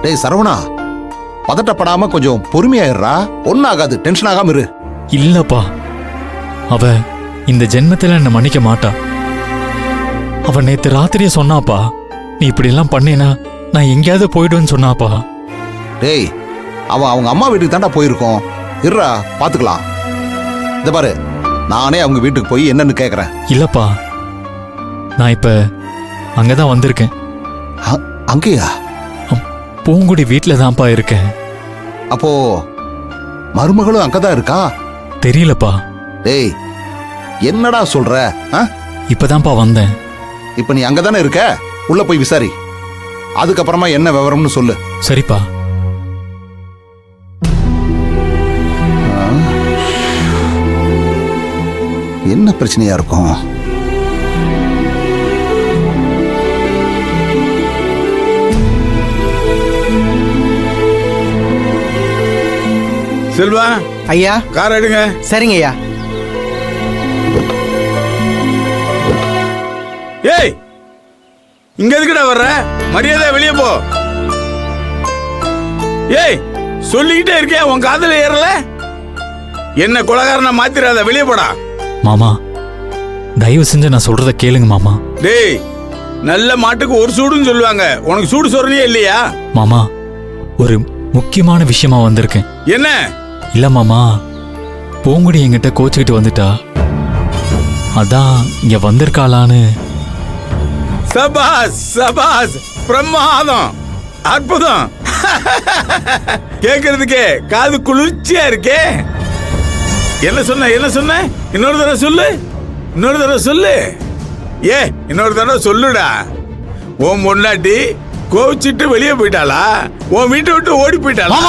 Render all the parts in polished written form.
டேய் சரவணா, பதட்டப்படாம கொஞ்சம் பொறுமையாயிடுறா. ஒன்னும் ஆகாது, டென்ஷன் ஆகாம இரு. இல்லப்பா, அவ இந்த ஜென்மத்துல என்ன மன்னிக்க மாட்டா. அவ நேத்து ராத்திரியே சொன்னாப்பா, நீ இப்படி எல்லாம் பண்ணினா நான் எங்கேயாவது போயிடுவேன்னு சொன்னாப்பா. டேய், அவங்க அம்மா வீட்டுக்கு தாண்டா போயிருக்கோம். இருடா, பாத்துக்கலாம். இந்த பாரு, நானே அவங்க வீட்டுக்கு போய் என்னன்னு கேக்குறேன். இல்லப்பா, நான் இப்ப அங்கதான் வந்திருக்கேன். அங்கேயா? பூங்குடி வீட்டுல தான்ப்பா இருக்கேன். அப்போ மருமகளும் அங்கதான் இருக்கா? தெரியலப்பா. டேய், என்னடா சொல்ற? இப்பதான்ப்பா வந்தேன். இப்ப நீ அங்கதானே இருக்க, உள்ள போய் விசாரி. அதுக்கப்புறமா என்ன விவரம்னு சொல்லு. சரிப்பா. என்ன பிரச்சனையா இருக்கும்? செல்வா ஐயா, கார் எடுங்க. சரிங்க ஐயா. ஏய், இங்க எதுக்குடா வர்ற? மரியாதை வெளியே போ. ஏய், சொல்லிக்கிட்டே இருக்கேன், உன் காதுல ஏறல. என்ன கொலகாரனை மாத்திராத, வெளியே போடா. மாமா, தயவு செஞ்சு நான் சொல்றத கேளுங்க மாமா. டேய், நல்ல மாட்டுக்கு ஒரு சூடுன்னு சொல்லுவாங்க. உனக்கு சூடு சொல்றதே இல்லையா? மாமா, ஒரு முக்கியமான விஷயமா வந்திருக்கேன். என்ன? இல்ல மாமா, பூங்குடி என்கிட்ட கோச்சுக்கிட்டு வந்துட்டா. அதான் இங்க வந்திருக்காளான்னு. சபாஸ் சபாஸ், பிரமாதம், அற்புதம். கேக்குறதுக்கே காது குளிர்ச்சியா இருக்கே. என்ன சொன்ன? என்ன சொன்ன? இன்னொரு தடவை சொல்லு, இன்னொரு தடவை சொல்லு. இன்னொரு தடவை சொல்லுடா. உன் பொண்டாட்டி கோவிச்சிட்டு வெளியே போயிட்டாளா? உன் வீட்டை விட்டு ஓடி போயிட்டாளா?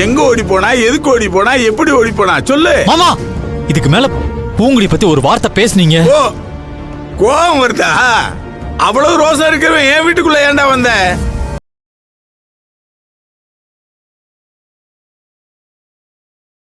எங்க ஓடி போனா, எதுக்கு ஓடி போனா, எப்படி ஓடி போனா சொல்லு மாமா. இதுக்கு மேல பூங்குடி பத்தி ஒரு வார்த்தை பேசுனீங்க. கோவம் வருதா? அவ்வளவு ரோசா இருக்கவன் என் வீட்டுக்குள்ள ஏன்டா வந்த?